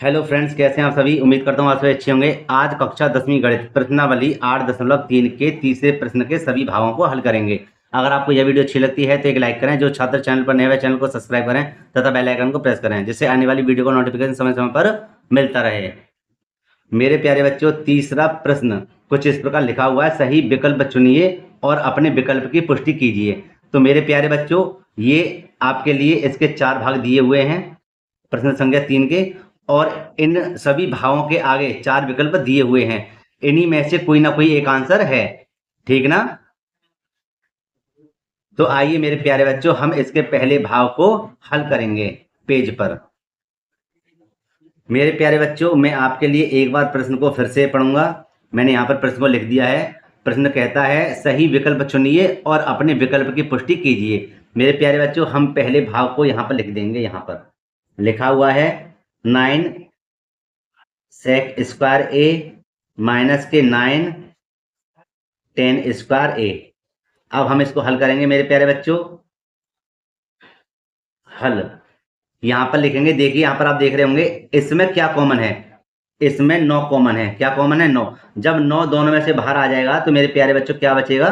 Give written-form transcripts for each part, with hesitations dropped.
Hello friends, कैसे हैं आप सभी। उम्मीद करता हूँ आप सभी अच्छे होंगे। आज कक्षा 10वीं गणित प्रश्नावली 8.3 के तीसरे प्रश्न के सभी भागों को हल करेंगे। अगर आपको यह वीडियो अच्छी लगती है तो एक लाइक करें। जो छात्र चैनल पर नए हुए चैनल को सब्सक्राइब करें तथा बेल आइकन को प्रेस करें, जिससे आने वाली वीडियो को नोटिफिकेशन समय समय पर मिलता रहे। मेरे प्यारे बच्चों, तीसरा प्रश्न कुछ इस प्रकार लिखा हुआ है। सही विकल्प चुनिए और अपने विकल्प की पुष्टि कीजिए। तो मेरे प्यारे बच्चों, ये आपके लिए इसके 4 भाग दिए हुए हैं प्रश्न संख्या 3 के, और इन सभी भावों के आगे 4 विकल्प दिए हुए हैं। इन्हीं में से कोई ना कोई एक आंसर है, ठीक ना। तो आइए मेरे प्यारे बच्चों, हम इसके पहले भाव को हल करेंगे पेज पर। मेरे प्यारे बच्चों, मैं आपके लिए एक बार प्रश्न को फिर से पढ़ूंगा। मैंने यहाँ पर प्रश्न को लिख दिया है। प्रश्न कहता है सही विकल्प चुनिए और अपने विकल्प की पुष्टि कीजिए। मेरे प्यारे बच्चों, हम पहले भाव को यहाँ पर लिख देंगे। यहाँ पर लिखा हुआ है 9 सेक स्क्वायर ए माइनस के 9 10 स्क्वायर ए। अब हम इसको हल करेंगे मेरे प्यारे बच्चों। हल यहाँ पर लिखेंगे। देखिए यहाँ पर आप देख रहे होंगे, इसमें क्या कॉमन है। इसमें 9 कॉमन है। क्या कॉमन है? 9। जब 9 दोनों में से बाहर आ जाएगा तो मेरे प्यारे बच्चों क्या बचेगा?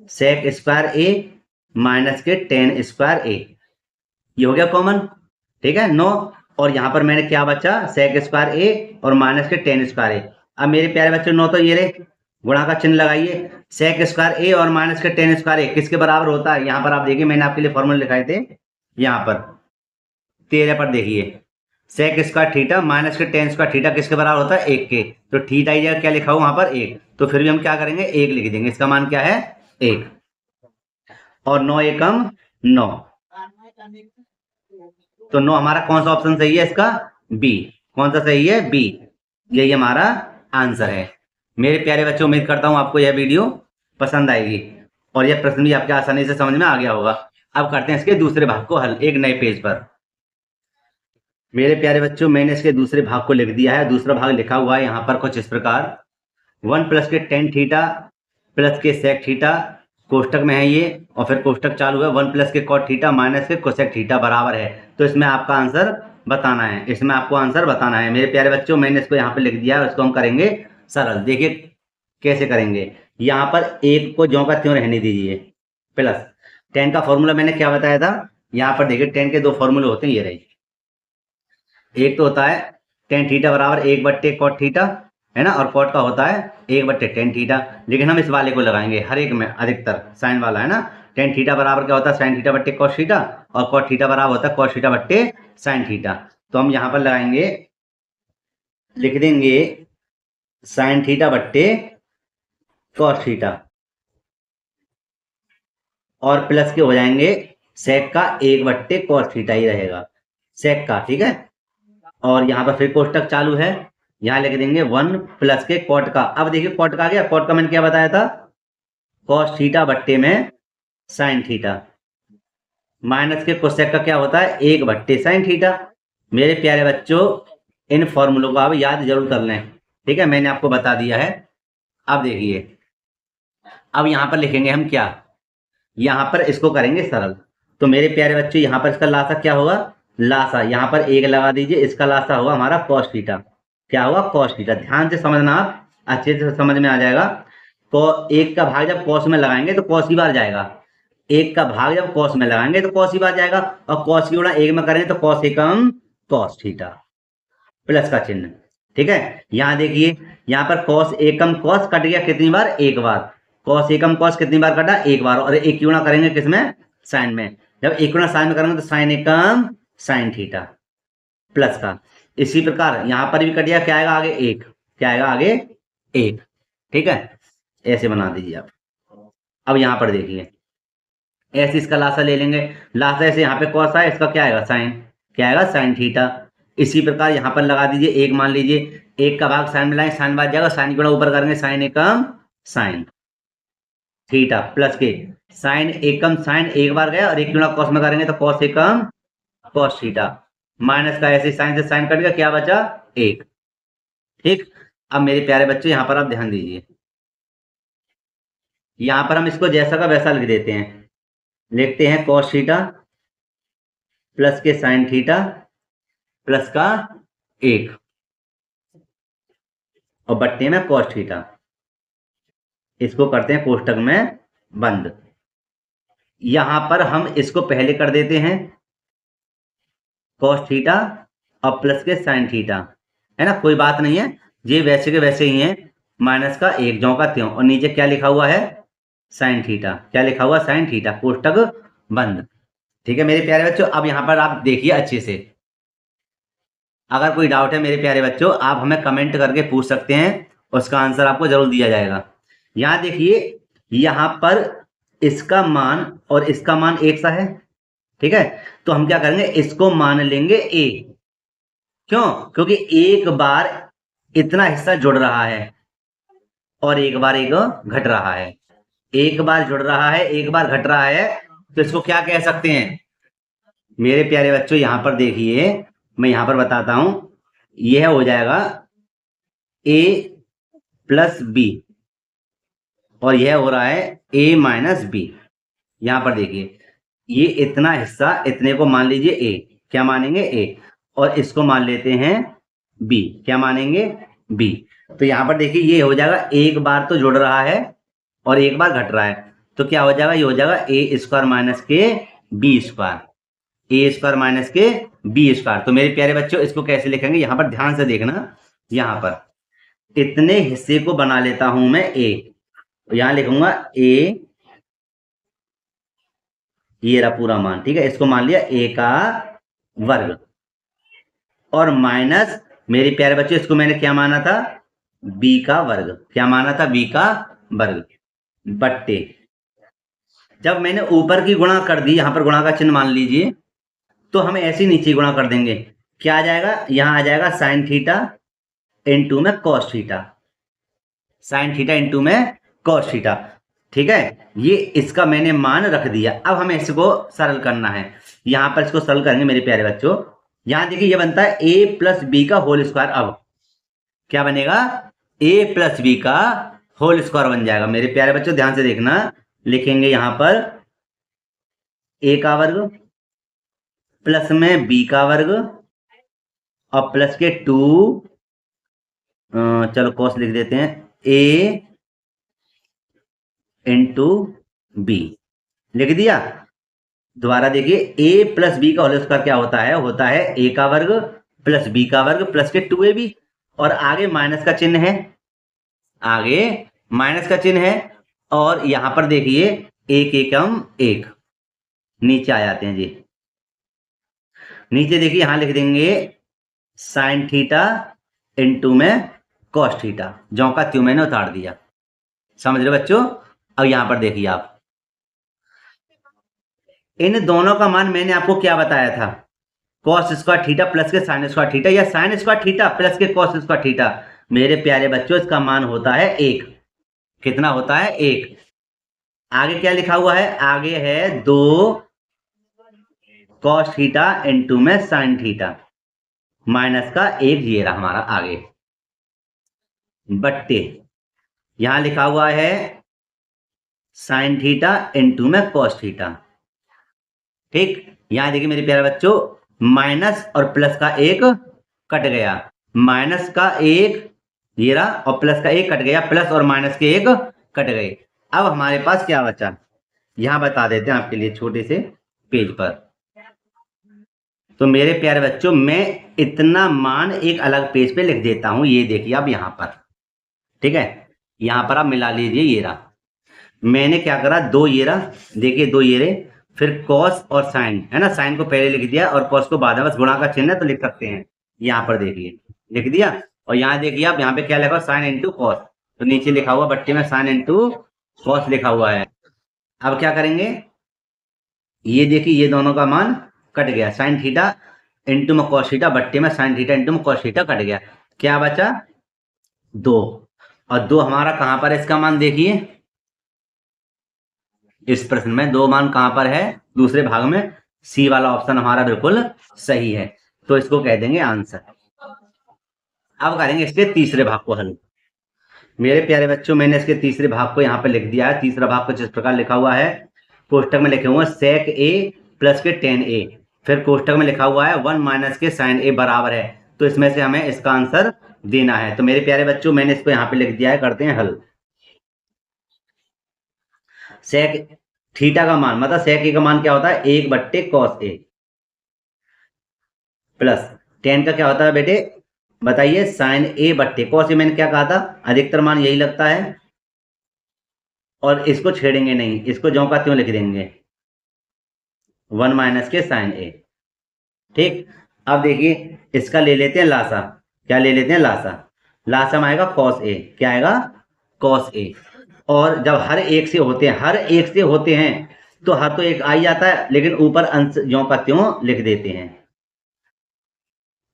सेक स्क्वायर ए माइनस के 10 स्क्वायर ए। ये हो गया कॉमन, ठीक है, 9। और यहाँ पर मैंने क्या बचा? सेक स्क्वायर ए और माइनस के 10 स्क्वायर ए। अब मेरे प्यारे बच्चों 9 तो ये रहे, गुणा का चिन्ह लगाइए। सेक स्क्वायर ए और माइनस के 10 स्क्वायर ए किसके बराबर होता है? यहाँ पर आप देखिए, मैंने आपके लिए फॉर्मूला लिखाए थे। यहाँ पर 13 पर देखिए, सेक स्क्वायर थीटा माइनस के 10 स्क्वायर थीटा किसके बराबर होता है? 1 के। तो थीटा ही जगह क्या लिखा हुआ वहां पर? 1। तो फिर भी हम क्या करेंगे? 1 लिख देंगे। इसका मान क्या है? 1। और 9 एकम 9। तो 9 हमारा कौन सा ऑप्शन सही है? इसका बी। कौन सा सही है? बी। यही हमारा आंसर है। मेरे प्यारे बच्चों, उम्मीद करता हूं आपको यह वीडियो पसंद आएगी और यह प्रश्न भी आपके आसानी से समझ में आ गया होगा। अब करते हैं इसके दूसरे भाग को हल, एक नए पेज पर। मेरे प्यारे बच्चों, मैंने इसके दूसरे भाग को लिख दिया है। दूसरा भाग लिखा हुआ है यहाँ पर कुछ इस प्रकार। 1 प्लस के 10 थीटा प्लस के सेक थीटा, कोष्टक में है ये, और फिर कोष्टक चालू है। 1 प्लस के कॉट थीटा माइनस के कोसेक थीटा बराबर है। तो इसमें आपका आंसर बताना है। इसमें आपको आंसर बताना है मेरे प्यारे बच्चों। मैंने इसको यहाँ पे लिख दिया है, इसको हम करेंगे सरल। देखिए कैसे करेंगे। यहाँ पर 1 को ज्यों का त्यों रहने दीजिए, प्लस 10 का फॉर्मूला मैंने क्या बताया था। यहाँ पर देखिए 10 के 2 फॉर्मूले होते हैं, ये रहे। एक तो होता है टेन थीटा बराबर 1/कॉट थीटा, है ना, और कॉट का होता है 1/10 थीटा। लेकिन हम इस वाले को लगाएंगे हर एक में, अधिकतर साइन वाला, है ना। टेन थीटा बराबर क्या होता है? साइन थीटा बट्टे कॉस थीटा, और कॉट थीटा बराबर होता है कॉस थीटा बट्टे साइन थीटा। तो हम यहाँ पर लगाएंगे, लिख देंगे साइन थीटा बट्टे कॉस थीटा, और प्लस के हो जाएंगे सेक का 1/कॉस थीटा ही रहेगा, सेक का, ठीक है। और यहाँ पर फिर कोष्टक चालू है। यहाँ लिख देंगे 1 प्लस के कॉट का। अब देखिए कॉट का आ गया। कॉट का मैंने क्या बताया था? कॉस थीटा बट्टे में साइन थीटा, माइनस के कोसेक का क्या होता है? 1/साइन थीटा। मेरे प्यारे बच्चों, इन फॉर्मूलों को आप याद जरूर कर लें, ठीक है, मैंने आपको बता दिया है। अब देखिए, अब यहाँ पर लिखेंगे हम क्या? यहाँ पर इसको करेंगे सरल। तो मेरे प्यारे बच्चों, यहाँ पर इसका लासा क्या होगा? लासा यहाँ पर 1 लगा दीजिए। इसका लासा होगा हमारा कॉस थीटा। क्या होगा? Cos theta. ध्यान से समझना, आप अच्छे से समझ में आ जाएगा। तो 1 का भाग जब कॉस में लगाएंगे तो कॉस ही बार जाएगा। 1 का भाग जब कॉस में लगाएंगे तो कॉस ही बार जाएगा, और कॉस की गुणा 1 में करेंगे तो कॉस एकम कॉस थीटा, प्लस का चिन्ह, ठीक है। यहाँ देखिए, यहाँ पर कॉस एकम कॉस कट गया कितनी बार? 1 बार। कॉस एकम कॉस कितनी बार कटा? 1 बार। और 1 की गुणा करेंगे किसमें? साइन में। जब 1 गुणा साइन में करेंगे तो साइन एकम साइन थीटा, प्लस का। इसी प्रकार यहाँ पर भी कट गया, क्या आएगा आगे? 1। क्या आएगा आगे? 1, ठीक है। ऐसे बना दीजिए आप। अब यहाँ पर देखिए, ऐसे इसका लासा ले लेंगे। लासा ऐसे यहाँ पे कॉस आए, इसका क्या आएगा? साइन। क्या आएगा? Sine theta. इसी प्रकार यहाँ पर लगा दीजिए 1 मान लीजिए। 1 का भाग साइन में लाएं, साइन बाज जाएगा, साइन गुणा ऊपर करेंगे साइन एकम साइन थीटा, प्लस के साइन एकम साइन 1 बार गया, और 1 गुणा कॉस में करेंगे तो कॉस एकम कॉस थीटा, माइनस का ऐसे साइन से साइन कट गया, क्या बचा? 1, ठीक। अब मेरे प्यारे बच्चों, यहाँ पर आप ध्यान दीजिए। यहाँ पर हम इसको जैसा का वैसा लिख देते हैं। लिखते हैं कॉस थीटा प्लस के साइन थीटा प्लस का 1 और बट्टे में cos थीटा। इसको करते हैं कोष्टक में बंद। यहां पर हम इसको पहले कर देते हैं cos थीटा और प्लस के sin थीटा, है ना, कोई बात नहीं है, ये वैसे के वैसे ही है, माइनस का 1 ज्यों का त्यों, और नीचे क्या लिखा हुआ है sin थीटा। क्या लिखा हुआ sin थीटा, कोष्टक बंद। ठीक है मेरे प्यारे बच्चों, अब यहां पर आप देखिए अच्छे से। अगर कोई डाउट है मेरे प्यारे बच्चों, आप हमें कमेंट करके पूछ सकते हैं, उसका आंसर आपको जरूर दिया जाएगा। यहां देखिए, यहां पर इसका मान और इसका मान एक सा है, ठीक है, तो हम क्या करेंगे, इसको मान लेंगे a। क्यों? क्योंकि एक बार इतना हिस्सा जुड़ रहा है और एक बार एक घट रहा है। एक बार जुड़ रहा है, एक बार घट रहा है, तो इसको क्या कह सकते हैं मेरे प्यारे बच्चों? यहां पर देखिए, मैं यहां पर बताता हूं, यह हो जाएगा a प्लस बी और यह हो रहा है a माइनस बी। यहां पर देखिए, ये इतना हिस्सा, इतने को मान लीजिए a, क्या मानेंगे a, और इसको मान लेते हैं b, क्या मानेंगे b। तो यहां पर देखिए ये हो जाएगा, एक बार तो जुड़ रहा है और एक बार घट रहा है, तो क्या हो जाएगा, ये हो जाएगा a स्क्वायर माइनस के बी स्क्वायर, ए स्क्वायर माइनस के बी स्क्वायर। तो मेरे प्यारे बच्चों इसको कैसे लिखेंगे, यहां पर ध्यान से देखना, यहां पर इतने हिस्से को बना लेता हूं मैं a, यहां लिखूंगा a, ये रहा पूरा मान, ठीक है, इसको मान लिया a का वर्ग, और माइनस मेरे प्यारे बच्चों इसको मैंने क्या माना था, b का वर्ग। क्या माना था, b का वर्ग, बट्टे, जब मैंने ऊपर की गुणा कर दी, यहां पर गुणा का चिन्ह मान लीजिए, तो हम ऐसे नीचे गुणा कर देंगे। क्या आ जाएगा, यहां आ जाएगा साइन थीटा इंटू में cos theta, sine theta into में कॉस थीटा, ठीक है, ये इसका मैंने मान रख दिया। अब हमें इसको सरल करना है, यहां पर इसको सरल करेंगे मेरे प्यारे बच्चों। यहां देखिए ये बनता है a प्लस बी का होल स्क्वायर। अब क्या बनेगा, a प्लस बी का होल स्क्वायर बन जाएगा। मेरे प्यारे बच्चों ध्यान से देखना, लिखेंगे यहां पर a का वर्ग प्लस में b का वर्ग और प्लस के 2, चलो कॉस लिख देते हैं, a इंटू बी, लिख दिया। दोबारा देखिए, a प्लस बी का होल स्क्वायर क्या होता है, होता है a का वर्ग प्लस b का वर्ग प्लस के 2ab, और आगे माइनस का चिन्ह है, आगे माइनस का चिन्ह है, और यहां पर देखिए एक एकम एक, नीचे आ जाते हैं जी, नीचे देखिए यहां लिख देंगे साइन थीटा इंटू में कॉस थीटा, ज्यों का त्यों मैंने उतार दिया। समझ रहे बच्चों? अब यहां पर देखिए आप, इन दोनों का मान मैंने आपको क्या बताया था, कॉस स्क्वायर थीटा प्लस के साइन स्क्वायर थीटा, या साइन स्क्वायर थीटा प्लस के कॉस स्क्वायर थीटा। मेरे प्यारे बच्चों इसका मान होता है 1। कितना होता है, 1। आगे क्या लिखा हुआ है, आगे है 2 कॉस थीटा इंटू में साइन थीटा, माइनस का 1 ये रहा हमारा आगे, बट्टे यहां लिखा हुआ है साइन थीटा इंटू में कॉस थीटा। ठीक, यहां देखिए मेरे प्यारे बच्चों, माइनस और प्लस का 1 कट गया, माइनस का 1 ये रहा और प्लस का 1 कट गया, प्लस और माइनस के 1 कट गए। अब हमारे पास क्या बचा, यहां बता देते हैं आपके लिए छोटे से पेज पर। तो मेरे प्यारे बच्चों मैं इतना मान एक अलग पेज पे लिख देता हूं, ये देखिए अब यहां पर, ठीक है, यहां पर आप मिला लीजिए, ये रहा, मैंने क्या करा, 2 ये रहा, देखिए 2 ये रहे, फिर कॉस और साइन, है ना, साइन को पहले लिख दिया और कॉस को बाद में, बस गुणा का चिन्ह है तो लिख सकते हैं, यहां पर देखिए लिख दिया। और यहां देखिए आप, यहां पे क्या लिखा, साइन इंटू कॉस, तो नीचे लिखा हुआ बट्टे में साइन इंटू कॉस लिखा हुआ है। अब क्या करेंगे, ये देखिए ये दोनों का मान कट गया, साइन थीटा इंटू में कॉस थीटा बट्टे में साइन थीटा इंटू में कॉस थीटा कट गया, क्या बचा 2, और 2 हमारा कहां पर है, इसका मान देखिए, इस प्रश्न में 2 मान कहां पर है, दूसरे भाग में, सी वाला ऑप्शन हमारा बिल्कुल सही है, तो इसको कह देंगे आंसर। अब करेंगे इसके तीसरे भाग को हल। मेरे प्यारे बच्चों मैंने इसके तीसरे भाग को यहाँ पे लिख दिया है। तीसरा भाग कुछ इस प्रकार लिखा हुआ है, कोष्टक में लिखे हुए सेक ए प्लस के टेन ए, फिर कोष्टक में लिखा हुआ है 1 माइनस के साइन ए बराबर है तो इसमें से हमें इसका आंसर देना है। तो मेरे प्यारे बच्चों मैंने इसको यहाँ पे लिख दिया है, करते हैं हल। सेक थीटा का मान मतलब सेक ए का मान क्या होता है, 1/cos A प्लस टेन का क्या होता है बेटे बताइए, साइन A/cos A। मैंने क्या कहा था, अधिकतर मान यही लगता है। और इसको छेड़ेंगे नहीं, इसको ज्यों का त्यों लिख देंगे, 1 - के साइन A। ठीक, अब देखिए इसका ले लेते हैं लासा। क्या ले लेते हैं, लासा। लासा में आएगा cos A। क्या आएगा, cos A। और जब हर एक से होते हैं, हर एक से होते हैं तो हर तो एक आ ही जाता है, लेकिन ऊपर अंश ज्यों का त्यों लिख देते हैं।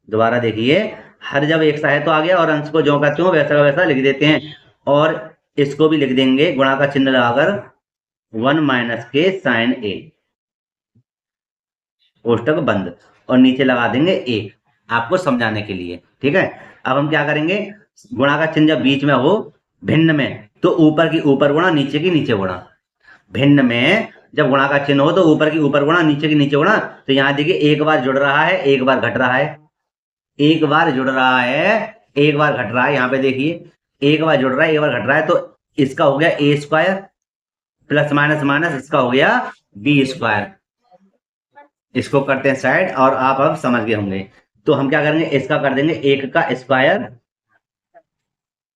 दोबारा देखिए, हर जब एक सा है तो आ गया, और अंश को ज्यों का त्यों वैसा का वैसा लिख देते हैं। और इसको भी लिख देंगे गुणा का चिन्ह लगाकर, 1 - के साइन A, कोष्टक बंद, और नीचे लगा देंगे 1 आपको समझाने के लिए। ठीक है, अब हम क्या करेंगे, गुणा का चिन्ह जब बीच में हो भिन्न में, तो ऊपर की ऊपर गुणा, नीचे की नीचे गुणा। भिन्न में जब गुणा का चिन्ह हो तो ऊपर की ऊपर गुणा, नीचे की नीचे गुणा। तो यहाँ देखिए एक बार जुड़ रहा है, एक बार घट रहा है, एक बार जुड़ रहा है, एक बार घट रहा है। यहाँ पे देखिए एक बार जुड़ रहा है, एक बार घट रहा है, तो इसका हो गया A² प्लस माइनस माइनस इसका हो गया B²। इसको करते हैं साइड, और आप अब समझ गए होंगे। तो हम क्या करेंगे, इसका कर देंगे 1 का स्क्वायर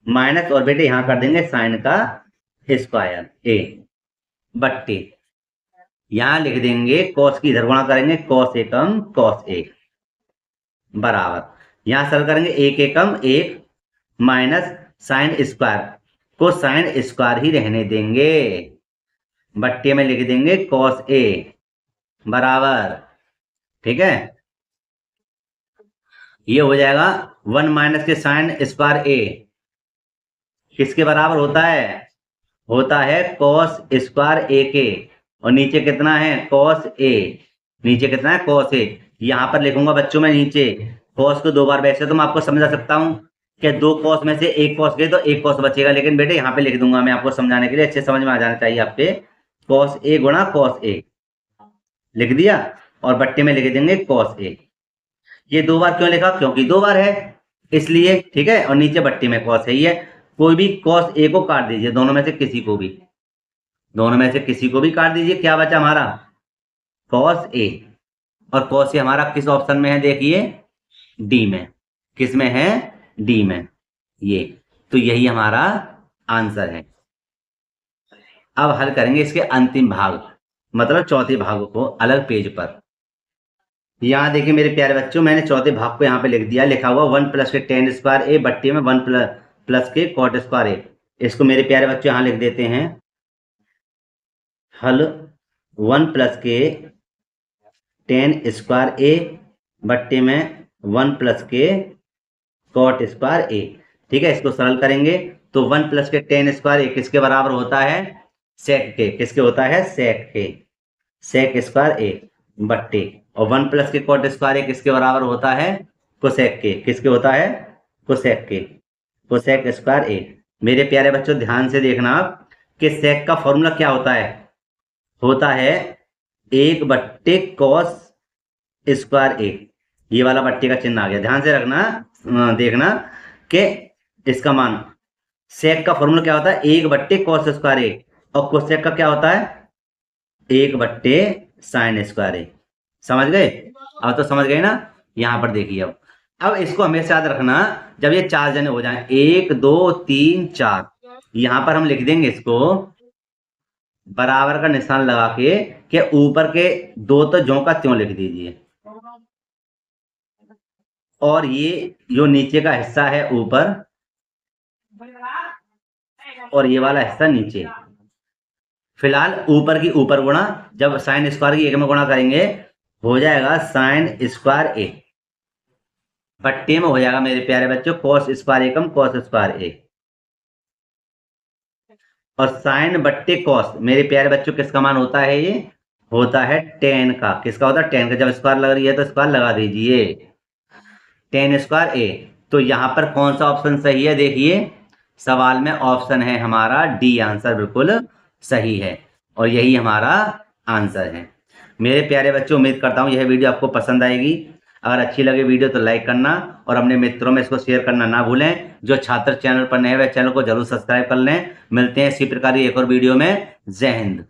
माइनस, और बेटे यहां कर देंगे साइन का स्क्वायर A बट्टे, यहां लिख देंगे कॉस की इधर गुणा करेंगे, cos A come cos A बराबर, यहां सरल करेंगे 1 एकम 1 माइनस साइन स्क्वायर को साइन स्क्वायर ही रहने देंगे, बट्टे में लिख देंगे cos A बराबर। ठीक है, ये हो जाएगा 1 - के साइन स्क्वायर A किसके बराबर होता है, होता है cos स्क्वायर A के, और नीचे कितना है cos A, नीचे कितना है cos A। यहां पर लिखूंगा बच्चों में नीचे cos को 2 बार, वैसे तो मैं आपको समझा सकता हूं कि 2 cos में से 1 cos गए तो 1 cos बचेगा, लेकिन बेटे यहाँ पे लिख दूंगा मैं आपको समझाने के लिए, अच्छे समझ में आ जाना चाहिए आपके। cos A गुणा cos A लिख दिया, और बट्टे में लिख देंगे cos A। ये 2 बार क्यों लिखा, क्योंकि 2 बार है इसलिए। ठीक है, और नीचे बट्टी में cos है ही है। कोई भी cos A को काट दीजिए, दोनों में से किसी को भी, दोनों में से किसी को भी काट दीजिए, क्या बचा हमारा cos A। और cos A हमारा किस ऑप्शन में है, देखिए डी में। किस में है, डी में, ये। तो यही हमारा आंसर है। अब हल करेंगे इसके अंतिम भाग, मतलब चौथे भाग को अलग पेज पर। यहाँ देखिए मेरे प्यारे बच्चों, मैंने चौथे भाग को यहाँ पे लिख दिया, लिखा हुआ 1 + के tan स्क्वायर A बट्टी में 1 + के cot स्क्वायर A। इसको मेरे प्यारे बच्चों यहाँ लिख देते हैं हल, 1 + के tan स्क्वायर A बट्टे में 1 + के cot स्क्वायर A। ठीक है, इसको सरल करेंगे तो 1 + के tan स्क्वायर A किसके बराबर होता है, सेक के। किसके होता है, सेक के, सेक स्क्वायर A बट्टे, और 1 + के cot स्क्वायर A किसके बराबर होता है, कोसेक के। किसके होता है, कोसेक के, कोसेक स्क्वायर A। मेरे प्यारे बच्चों ध्यान से देखना आप कि सेक का फॉर्मूला क्या होता है 1/cos स्क्वायर A। ये वाला बट्टे का चिन्ह आ गया, ध्यान से रखना, देखना कि इसका मान, सेक का फॉर्मूला क्या होता है 1/cos स्क्वायर A, और कोसेक का क्या होता है 1/sin स्क्वायर A। समझ गए, अब तो समझ गए ना। यहां पर देखिए, अब इसको हमेशा याद रखना, जब ये 4 जने हो जाएं, 1 2 3 4, यहां पर हम लिख देंगे इसको बराबर का निशान लगा के ऊपर के 2 तो ज्यों का त्यों लिख दीजिए, और ये जो नीचे का हिस्सा है ऊपर, और ये वाला हिस्सा नीचे। फिलहाल ऊपर की ऊपर गुणा, जब साइन स्क्वायर की 1 में गुणा करेंगे हो जाएगा साइन स्क्वायर A बट्टे में हो जाएगा मेरे प्यारे बच्चों cos square A come cos square A, और साइन बट्टे cos मेरे प्यारे बच्चों किसका मान होता है, ये होता है tan का। किसका होता है, tan का। जब स्क्वायर लग रही है तो स्क्वायर लगा दीजिए, tan स्क्वायर A। तो यहां पर कौन सा ऑप्शन सही है, देखिए सवाल में ऑप्शन है हमारा डी, आंसर बिल्कुल सही है, और यही हमारा आंसर है। मेरे प्यारे बच्चों उम्मीद करता हूं यह वीडियो आपको पसंद आएगी। अगर अच्छी लगे वीडियो तो लाइक करना, और अपने मित्रों में इसको शेयर करना ना भूलें। जो छात्र चैनल पर नए हैं वह चैनल को जरूर सब्सक्राइब कर लें। मिलते हैं इसी प्रकार की एक और वीडियो में। जय हिंद।